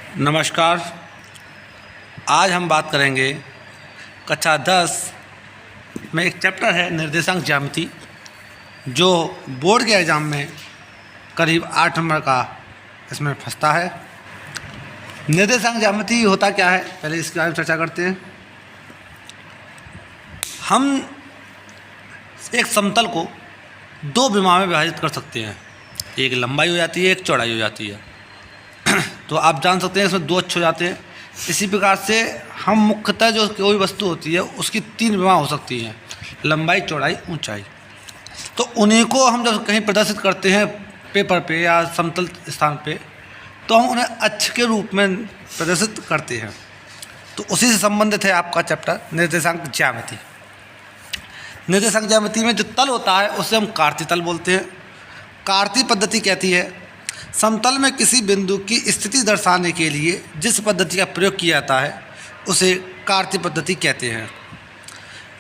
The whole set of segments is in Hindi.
नमस्कार। आज हम बात करेंगे कक्षा 10 में एक चैप्टर है निर्देशांक ज्यामिति, जो बोर्ड के एग्ज़ाम में करीब 8 नंबर का इसमें फंसता है। निर्देशांक ज्यामिति होता क्या है, पहले इसके बारे में चर्चा करते हैं। हम एक समतल को दो विमाओं में विभाजित कर सकते हैं, एक लंबाई हो जाती है, एक चौड़ाई हो जाती है। तो आप जान सकते हैं इसमें दो अक्ष हो जाते हैं। इसी प्रकार से हम मुख्यतः जो कोई वस्तु होती है उसकी तीन विमा हो सकती हैं, लंबाई, चौड़ाई, ऊंचाई। तो उन्हीं को हम जब कहीं प्रदर्शित करते हैं पेपर पे या समतल स्थान पे, तो हम उन्हें अक्ष के रूप में प्रदर्शित करते हैं। तो उसी से संबंधित है आपका चैप्टर निर्देशांक ज्यामिति। निर्देशांक ज्यामिति में जो तल होता है उसे हम कार्तीय तल बोलते हैं। कार्तीय पद्धति कहती है समतल में किसी बिंदु की स्थिति दर्शाने के लिए जिस पद्धति का प्रयोग किया जाता है उसे कार्तीय पद्धति कहते हैं।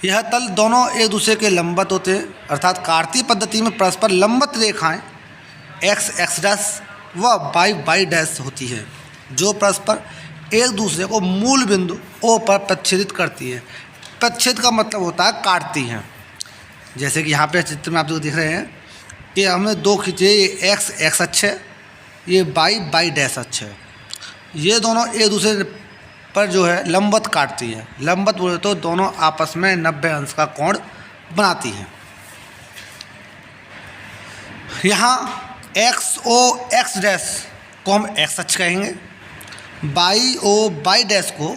यह तल दोनों एक दूसरे के लंबवत होते हैं, अर्थात कार्तीय पद्धति में परस्पर लंबवत रेखाएं x x डैश व y y डैश होती है, जो परस्पर एक दूसरे को मूल बिंदु O पर प्रच्छेदित करती है। प्रच्छेद का मतलब होता है काटती हैं। जैसे कि यहाँ पे चित्र में आप जो दिख रहे हैं कि हमने दो खींचे, ये x x अक्ष है, ये y y डैश अक्ष है। ये दोनों एक दूसरे पर जो है लंबवत काटती है। लंबवत बोले तो दोनों आपस में 90 अंश का कोण बनाती हैं। यहाँ x o x डैश को हम x अक्ष कहेंगे, y o y डैश को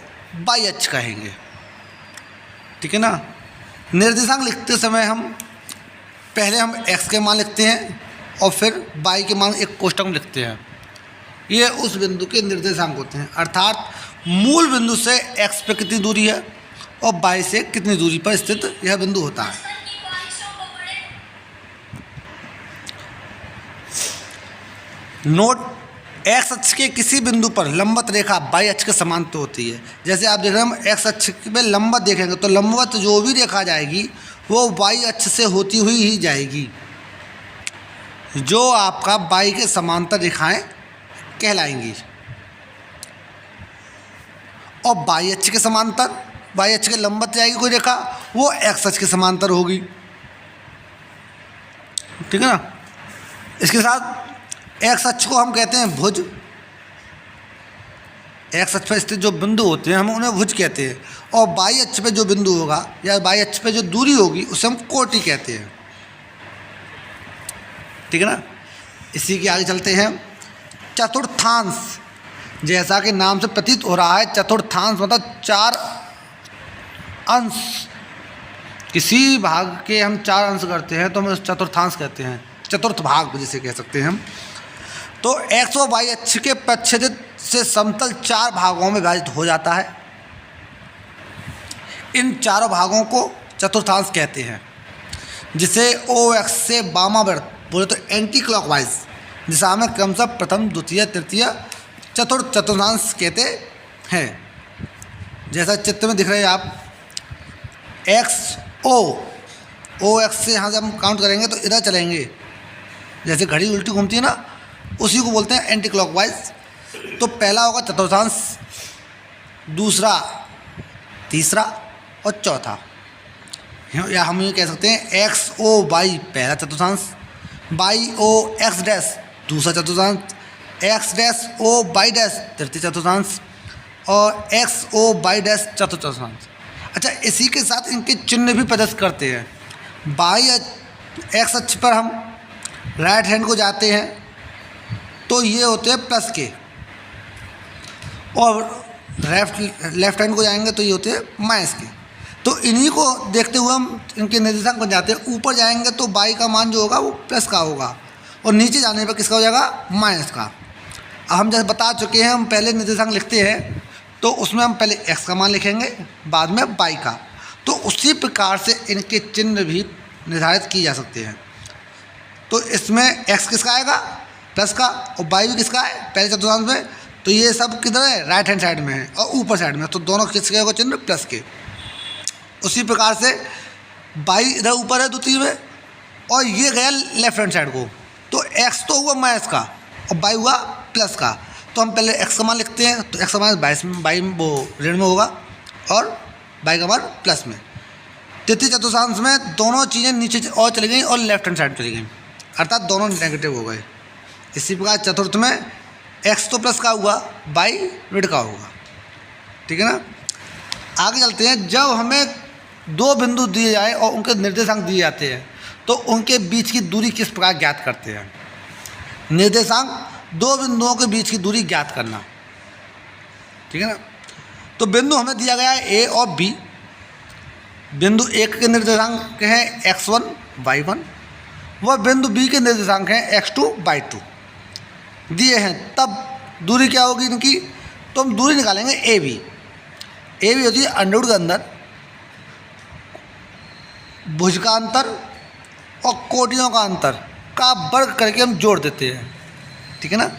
y अक्ष कहेंगे। ठीक है ना। निर्देशांक लिखते समय हम पहले x के मान लिखते हैं और फिर y के मान एक कोष्ठक में लिखते हैं। ये उस बिंदु के निर्देशांक होते हैं, अर्थात मूल बिंदु से x पे कितनी दूरी है और y से कितनी दूरी पर स्थित यह बिंदु होता है। नोट, x अक्ष के किसी बिंदु पर लंबवत रेखा y अक्ष के समांतर होती है। जैसे आप देख रहे हैं हम x अक्ष में लंबवत देखेंगे तो लंबवत जो भी रेखा जाएगी वो y अक्ष से होती हुई ही जाएगी, जो आपका y के समांतर रेखाएं कहलाएंगी। और y अक्ष के समांतर, y अक्ष के लंबवत जाएगी कोई रेखा, वो x अक्ष के समांतर होगी। ठीक है ना। इसके साथ x अक्ष को हम कहते हैं भुज। x अक्ष पर स्थित जो बिंदु होते हैं हम उन्हें भुज कहते हैं, और y अक्ष पे जो बिंदु होगा या y अक्ष पे जो दूरी होगी उसे हम कोटि कहते हैं। ठीक है ना। इसी के आगे चलते हैं। चतुर्थांश, जैसा कि नाम से प्रतीत हो रहा है, चतुर्थांश मतलब चार अंश। किसी भाग के हम चार अंश करते हैं तो हम चतुर्थांश कहते हैं, चतुर्थ भाग जिसे कह सकते हैं हम। तो x और y अक्ष के प्रच्छेदित से समतल चार भागों में विभाजित हो जाता है। इन चारों भागों को चतुर्थांश कहते हैं, जिसे OX से वामावर्त बोले तो एंटी क्लॉकवाइज दिशा में क्रमशः प्रथम, द्वितीय, तृतीय, चतुर्थ चतुर्थांश कहते हैं। जैसा चित्र में दिख रहे हैं आप, OX से यहाँ से हम काउंट करेंगे तो इधर चलेंगे, जैसे घड़ी उल्टी घूमती है ना, उसी को बोलते हैं एंटी क्लॉकवाइज। तो पहला होगा चतुर्थांश, दूसरा, तीसरा और चौथा। या हम ये कह सकते हैं XOY पहला चतुर्थांश, YOX डैश दूसरा चतुर्थांश, X डैश OY डैश तृतीय चतुर्थांश और XOY डैश चतुर्थ चतुर्थांश। अच्छा, इसी के साथ इनके चिन्ह भी प्रदर्शित करते हैं। x अक्ष पर हम राइट हैंड को जाते हैं तो ये होते हैं प्लस के, और लेफ्ट हैंड को जाएंगे तो ये होते हैं माइनस के। तो इन्हीं को देखते हुए हम इनके निर्देशांक बन जाते हैं। ऊपर जाएंगे तो y का मान जो होगा वो प्लस का होगा, और नीचे जाने पर किसका हो जाएगा, माइनस का। अब हम जैसे बता चुके हैं, हम पहले निर्देशांक लिखते हैं तो उसमें हम पहले x का मान लिखेंगे, बाद में y का। तो उसी प्रकार से इनके चिन्ह भी निर्धारित किए जा सकते हैं। तो इसमें x किसका आएगा, प्लस का, और y भी किसका है, पहले चतुर्थांश में। तो ये सब किधर है, राइट हैंड साइड में है और ऊपर साइड में, तो दोनों किसके होगा चिन्ह, प्लस के। उसी प्रकार से y इधर ऊपर है द्वितीय में, और ये गया लेफ्ट हैंड साइड को, तो x तो हुआ माइनस का और y हुआ प्लस का। तो हम पहले x का मान लिखते हैं, तो x का मान 22 में, बाई वो ऋण में होगा और y का मान प्लस में। तृतीय चतुर्थांश में दोनों चीज़ें नीचे और चली गई और लेफ्ट हैंड साइड चली गई, अर्थात दोनों नेगेटिव हो गए। इसी प्रकार चतुर्थ में x तो प्लस का हुआ, y ऋण का होगा, ठीक है ना। आगे चलते हैं, जब हमें दो बिंदु दिए जाए और उनके निर्देशांक दिए जाते हैं तो उनके बीच की दूरी किस प्रकार ज्ञात करते हैं। निर्देशांक, दो बिंदुओं के बीच की दूरी ज्ञात करना, ठीक है ना। तो बिंदु हमें दिया गया है ए और बी। बिंदु एक के निर्देशांक हैं x1 y1, वह बिंदु बी के निर्देशांक हैं x2 y2 दिए हैं। तब दूरी क्या होगी इनकी, तो हम दूरी निकालेंगे ए बी। ए बी होती है अंडरवुड के अंदर भुज का अंतर और कोटियों का अंतर का वर्ग करके हम जोड़ देते हैं, ठीक है ना।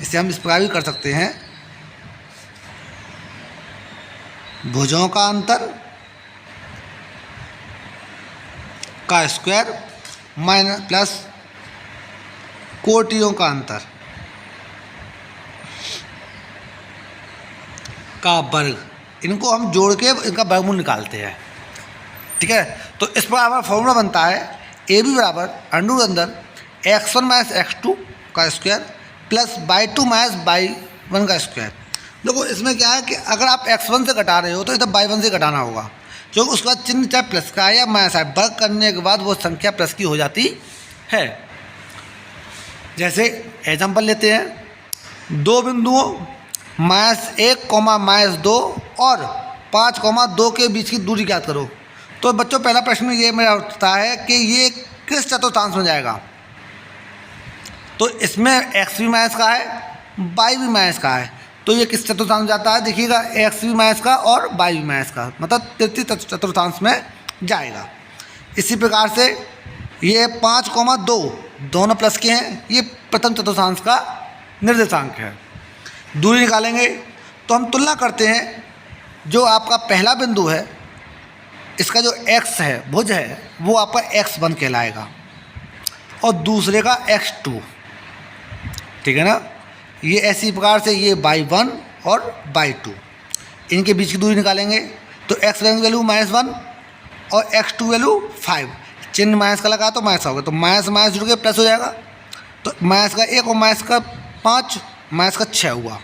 इसे हम इस प्रकार भी कर सकते हैं, भुजों का अंतर का स्क्वायर माइनस प्लस कोटियों का अंतर का वर्ग, इनको हम जोड़ के इनका वर्गमूल निकालते हैं, ठीक है। तो इस पर हमारा फॉर्मूला बनता है ए बी बराबर अंडरवुड अंदर x1 माइनस x2 का square plus y2 minus y1 का स्क्वायर। देखो इसमें क्या है कि अगर आप x1 से घटा रहे हो तो इधर y1 से घटाना होगा, क्योंकि उसके बाद चिन्ह चाहे प्लस का है या माइनस है, वर्ग करने के बाद वो संख्या प्लस की हो जाती है। जैसे एग्जाम्पल लेते हैं, दो बिंदुओं -1, -2 और 5, 2 के बीच की दूरी ज्ञात करो। तो बच्चों पहला प्रश्न ये मेरा उठता है कि ये किस चतुर्थांश में जाएगा। तो इसमें x भी माइनस का है, y भी माइनस का है, तो ये किस चतुर्थांश में जाता है, देखिएगा x भी माइनस का और y भी माइनस का, मतलब तृतीय चतुर्थांश में जाएगा। इसी प्रकार से ये 5, 2 दोनों प्लस के हैं, ये प्रथम चतुर्थांश का निर्देशांक है। दूरी निकालेंगे तो हम तुलना करते हैं, जो आपका पहला बिंदु है इसका जो x है, भुज है, वो आपका x1 कहलाएगा और दूसरे का x2, ठीक है ना। ये ऐसी प्रकार से ये y1 और y2, इनके बीच की दूरी निकालेंगे तो x1 वैल्यू -1 और x2 वैल्यू 5, चिन्ह माइनस का लगा तो माइनस होगा, तो माइनस माइनस जुड़ के प्लस हो जाएगा, तो माइनस का 1 और माइनस का 5, माइनस का 6 हुआ।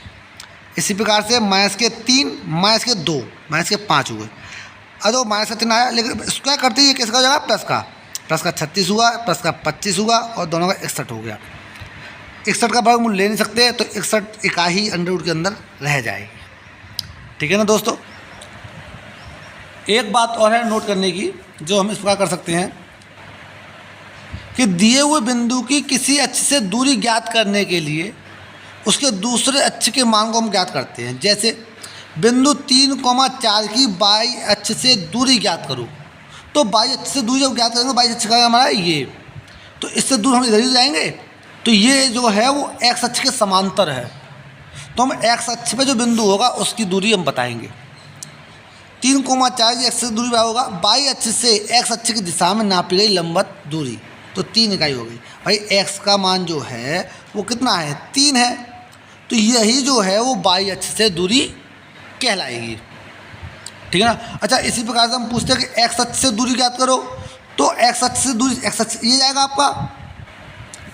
इसी प्रकार से माइनस के 3, माइनस के 2, माइनस के 5 हुए। अब तो माइनस का 3 आया, लेकिन क्या करते हैं, किसका हो जाएगा, प्लस का 36 हुआ, प्लस का 25 हुआ और दोनों का 61 हो गया। 61 का वर्गमूल ले नहीं सकते, तो 61 इकाई अंडरवुड के अंदर रह जाएगी, ठीक है ना दोस्तों। एक बात और है नोट करने की, जो हम इस प्रकार कर सकते हैं कि दिए हुए बिंदु की किसी अक्ष से दूरी ज्ञात करने के लिए उसके दूसरे अक्ष के मान को हम ज्ञात करते हैं। जैसे बिंदु 3, 4 की बाई अक्ष से दूरी ज्ञात करो, तो बाई अक्ष से दूरी जब ज्ञात करेंगे, बाई अक्ष का हमारा ये, तो इससे दूर हम इधर ही जाएंगे, तो ये जो है वो x अक्ष के समांतर है, तो हम x अक्ष पे जो बिंदु होगा उसकी दूरी हम बताएंगे। 3, 4 की x से दूरी क्या होगा, बाई अक्ष से x अक्ष की दिशा में नापी गई लंबवत दूरी, तो 3 इकाई हो गई। भाई x का मान जो है वो कितना है, 3 है, तो यही जो है वो बाई अक्ष से दूरी कहलाएगी, ठीक है ना। अच्छा, इसी प्रकार से हम पूछते हैं कि x अक्ष से दूरी ज्ञात करो, तो x अक्ष से दूरी, x अक्ष ये जाएगा आपका,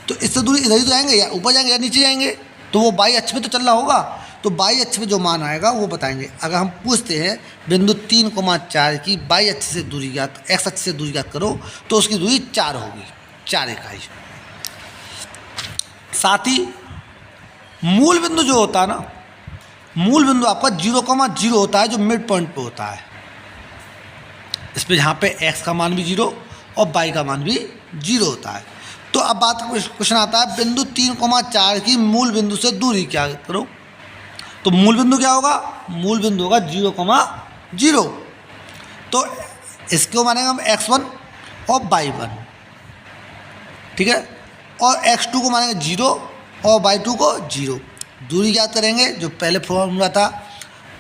तो इससे दूरी इधर ही तो जाएंगे, या ऊपर जाएंगे या नीचे जाएंगे, तो वो बाई अक्ष पे तो चलना होगा, तो बाई अक्ष पे जो मान आएगा वो बताएंगे। अगर हम पूछते हैं बिंदु 3, 4 की बाई अक्ष से दूरी ज्ञात, x अक्ष से दूरी ज्ञात करो, तो उसकी दूरी 4 होगी, 4 इकाई। साथ ही मूल बिंदु जो होता है ना, मूल बिंदु आपका 0, होता है, जो मिड पॉइंट पे होता है। इस पर यहाँ पे x का मान भी 0 और y का मान भी 0 होता है। तो अब बात क्वेश्चन आता है, बिंदु 3, 4 की मूल बिंदु से दूरी क्या करो, तो मूल बिंदु क्या होगा, मूल बिंदु होगा 0, तो इसको मानेंगे हम x1 और y1, ठीक है, और x2 को मानेंगे 0 और y2 को 0। दूरी ज्ञात करेंगे, जो पहले फॉर्मूला था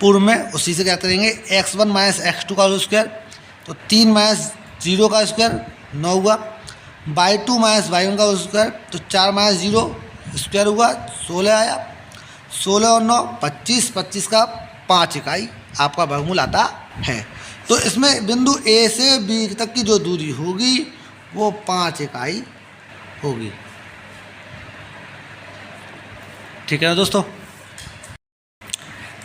पूर्व में, उसी से ज्ञात करेंगे। x1 माइनस x2 का स्क्वायर, तो 3 माइनस 0 का स्क्वायर 9 हुआ, y2 माइनस y1 का स्क्वायर, तो 4 माइनस 0 स्क्वायर हुआ 16 आया, 16 और 9 25, 25 का 5 इकाई आपका वर्गमूल आता है। तो इसमें बिंदु ए से बी तक की जो दूरी होगी वो 5 इकाई होगी। ठीक है ना दोस्तों।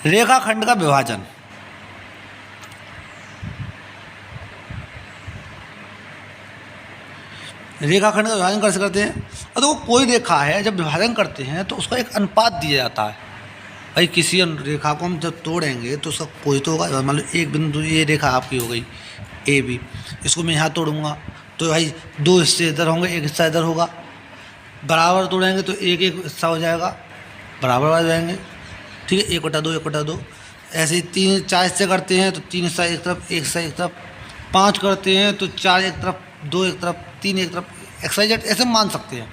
रेखाखंड का विभाजन, रेखाखंड का विभाजन कैसे करते हैं? तो कोई रेखा है जब विभाजन करते हैं तो उसका एक अनुपात दिया जाता है। भाई किसी रेखा को हम जब तोड़ेंगे तो उसका कोई तो होगा। मान लो एक बिंदु, ये रेखा आपकी हो गई ए बी, इसको मैं यहाँ तोड़ूंगा तो भाई 2 हिस्से इधर होंगे, एक हिस्सा इधर होगा। बराबर तोड़ेंगे तो एक एक हिस्सा हो जाएगा, बराबर आ जाएंगे। ठीक है, 1/2 1/2। ऐसे ही 3 4 हिस्से करते हैं तो 3 हिस्सा एक तरफ, एक हिस्सा एक तरफ। 5 करते हैं तो 4 एक तरफ, 2 एक तरफ, 3 एक तरफ, XYZ ऐसे मान सकते हैं।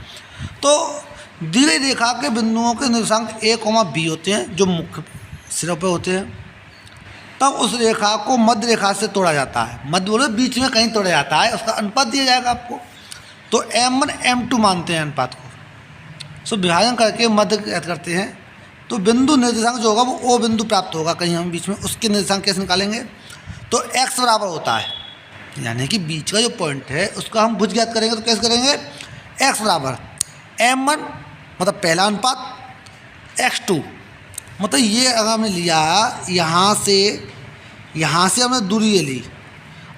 तो दी गई रेखा के बिंदुओं के निर्देशांक A, B होते हैं जो मुख्य सिरों पे होते हैं। तब उस रेखा को मध्य रेखा से तोड़ा जाता है। मध्य बोलो बीच में कहीं तोड़ा जाता है, उसका अनुपात दिया जाएगा आपको। तो M1 M2 मानते हैं अनुपात को। सो विभाजन करके मध्य करते हैं तो बिंदु निर्देशांक जो होगा वो O बिंदु प्राप्त होगा कहीं हम बीच में। उसके निर्देशांक कैसे निकालेंगे? तो x बराबर होता है, यानी कि बीच का जो पॉइंट है उसका हम भुज ज्ञात करेंगे। तो कैसे करेंगे? x बराबर M1 मतलब पहला अनुपात x2, मतलब ये अगर हमने लिया यहाँ से हमने दूरी ये ली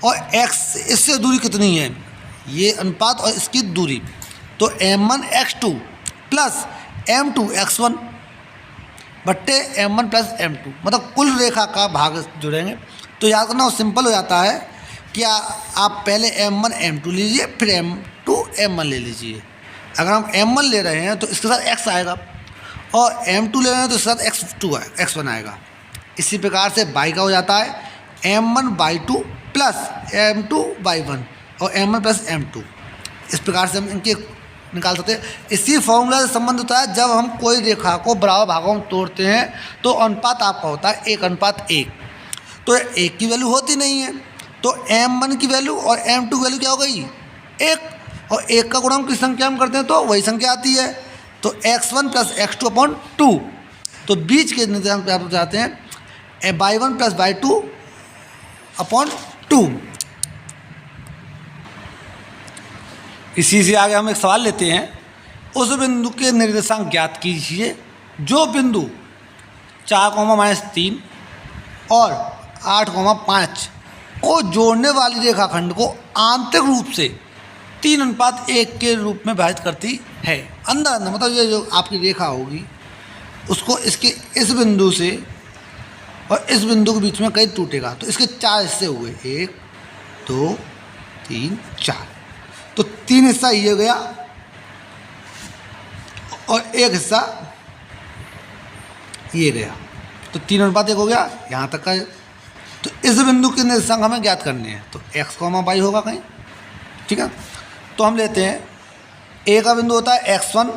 और x इससे दूरी कितनी है, ये अनुपात और इसकी दूरी। तो M1 x2 plus M2 x1 बट्टे M1 प्लस M2, मतलब कुल रेखा का भाग जुड़ेंगे। तो याद करना सिंपल हो जाता है कि आप पहले M1 M2 लीजिए फिर M2 M1 ले लीजिए। अगर हम M1 ले रहे हैं तो इसके साथ x आएगा और M2 ले रहे हैं तो इसके साथ x1 आएगा। इसी प्रकार से y का हो जाता है M1/2 प्लस M2/1 और M1 प्लस M2। इस प्रकार से हम इनके निकाल सकते हैं। इसी फॉर्मूला से संबंध होता है जब हम कोई रेखा को बराबर भागों में तोड़ते हैं तो अनुपात आपका होता है 1:1। तो 1 की वैल्यू होती नहीं है तो M1 की वैल्यू और M2 की वैल्यू क्या हो गई? 1, और 1 का गुणा हम किस संख्या में करते हैं तो वही संख्या आती है। तो x1 प्लस x2/2। तो बीच के निर्देशांक प्राप्त हो जाते हैं y1 प्लस y2/2। इसी से आगे हम एक सवाल लेते हैं। उस बिंदु के निर्देशांक ज्ञात कीजिए जो बिंदु 4, -3 और 8, 5 को जोड़ने वाली रेखाखंड को आंतरिक रूप से 3:1 के रूप में विभाजित करती है। अंदर मतलब ये जो आपकी रेखा होगी उसको इसके इस बिंदु से और इस बिंदु के बीच में कहीं टूटेगा तो इसके 4 हिस्से हुए, 1 2 3 4। तो 3 हिस्सा ये गया और 1 हिस्सा ये गया, तो 3:1 हो गया यहाँ तक का। तो इस बिंदु के निर्देशांक हमें ज्ञात करने हैं। तो x, y होगा कहीं, ठीक है। तो हम लेते हैं a का बिंदु होता है x1,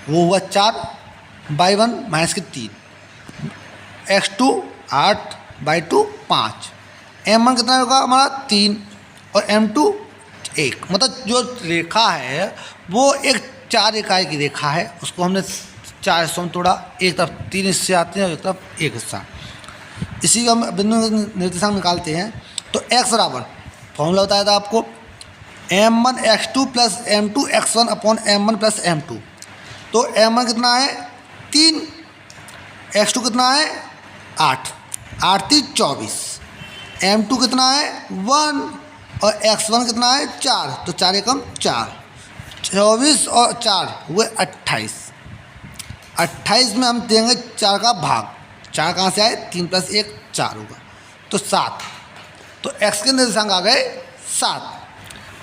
वो हुआ 4, y1 -3, x2 8/2 5, M1 कितना होगा हमारा 3 और M2 1। मतलब जो रेखा है वो एक 4 इकाई की रेखा है, उसको हमने 4 हिस्सों में तोड़ा। एक तरफ 3 हिस्से आते हैं और एक तरफ 1 हिस्सा। इसी का हम बिंदु निर्देशांक निकालते हैं। तो x बराबर फॉर्मूला बताया था आपको M1 x2 plus M2 x1 upon M1 plus M2। तो M1 कितना है 3, x2 कितना है 8, 8 3 24, M2 कितना है 1 और x1 कितना है 4, तो 4 एकम 4, 24 और 4 हुए 28। 28 में हम देंगे 4 का भाग। 4 कहाँ से आए? 3 + 1 4 होगा, तो 7। तो x के निर्देशांक आ गए 7।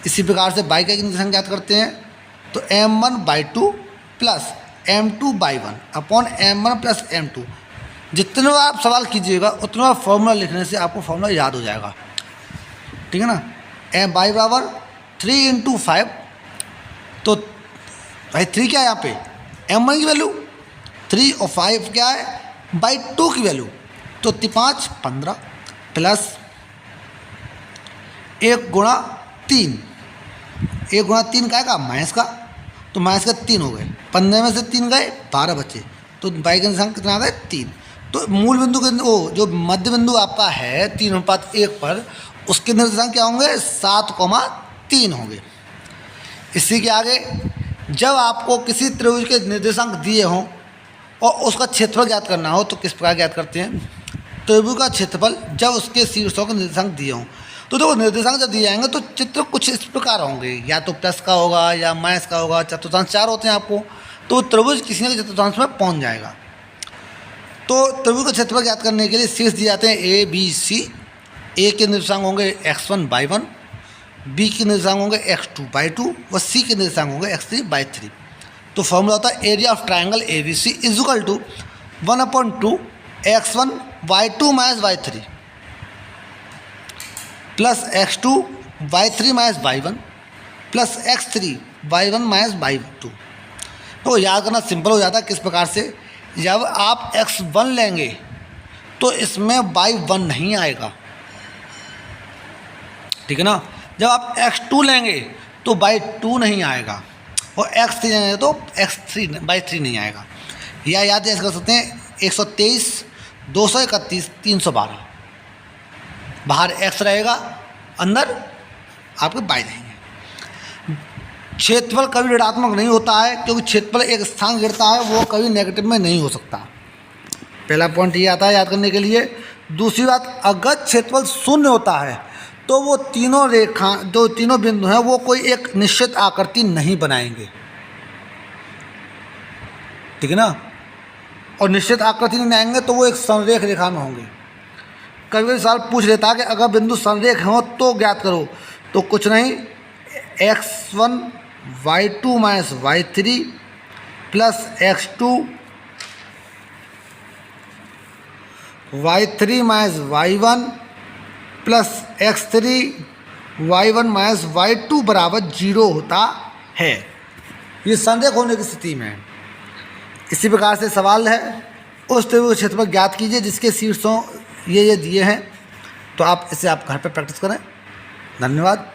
इसी प्रकार से y के निर्देशांक ज्ञात करते हैं। तो M1/2 plus M2/1 upon M1 plus M2। जितने बार आप सवाल कीजिएगा उतना बार फॉर्मूला लिखने से आपको फॉर्मूला याद हो जाएगा, ठीक है ना। y बराबर 3 × 5। तो भाई 3 क्या है यहाँ पे? M1 की वैल्यू 3 और 5 क्या है? /2 की वैल्यू। तो 5 15 प्लस 1 × 3, 1 × 3 का आएगा माइनस का, तो माइनस का 3 हो गए। 15 में से 3 गए 12 बचे, तो y का निर्देशांक कितना आ गया 3। तो मूल बिंदु के वो जो मध्य बिंदु आपका है 3:1 पर, उसके निर्देशांक क्या होंगे 7,3 होंगे। इसी के आगे जब आपको किसी त्रिभुज के निर्देशांक दिए हों और उसका क्षेत्रफल ज्ञात करना हो तो किस प्रकार ज्ञात करते हैं? त्रिभुज का क्षेत्रफल जब उसके शीर्षों के निर्देशांक दिए हों, तो देखो निर्देशांक जब दिए जाएंगे तो चित्र कुछ इस प्रकार होंगे, या तो प्लस का होगा या माइनस का होगा, चतुर्थांश 4 होते हैं आपको, तो त्रिभुज किसी न चतुर्थांश में पहुंच जाएगा। तो त्रिभुज का क्षेत्रफल ज्ञात करने के लिए शीर्ष दिए जाते हैं ए बी सी। ए के निर्देशांक होंगे x1 y1, बी के निर्देशांक होंगे x2 y2 व सी के निर्देशांक होंगे x3 y3। तो फॉर्मूला होता है area of triangle A B C is equal to 1/2 x1 y2 minus y3 plus x2 y3 minus y1 plus x3 y1 minus y2। तो याद करना सिंपल हो जाता है किस प्रकार से, जब आप x1 लेंगे तो इसमें y1 नहीं आएगा, ठीक है ना। जब आप x2 लेंगे तो y2 नहीं आएगा, और x3 लेंगे तो x3 y3 नहीं आएगा। या याद ऐसे कर सकते हैं 123 231 312, बाहर x रहेगा, अंदर आपके y रहेंगे। क्षेत्रफल कभी ऋणात्मक नहीं होता है, क्योंकि क्षेत्रफल एक स्थान गिरता है, वो कभी नेगेटिव में नहीं हो सकता। पहला पॉइंट ये आता है याद करने के लिए। दूसरी बात, अगर क्षेत्रफल शून्य होता है तो वो तीनों रेखा जो तीनों बिंदु हैं वो कोई एक निश्चित आकृति नहीं बनाएंगे, ठीक है ना। और निश्चित आकृति नहीं बनाएंगे तो वो एक संरेख रेखा में होंगे। कभी कभी सवाल पूछ लेता है कि अगर बिंदु संरेख हो तो ज्ञात करो, तो कुछ नहीं, x1 y2 minus y3 plus x2 y3 minus y1 plus x3 y1 minus y2 बराबर 0 होता है। ये संरेख होने की स्थिति में है। इसी प्रकार से सवाल है, उस त्रिभुज क्षेत्रफल ज्ञात कीजिए जिसके शीर्षों ये दिए हैं। तो आप इसे आप घर पर प्रैक्टिस करें। धन्यवाद।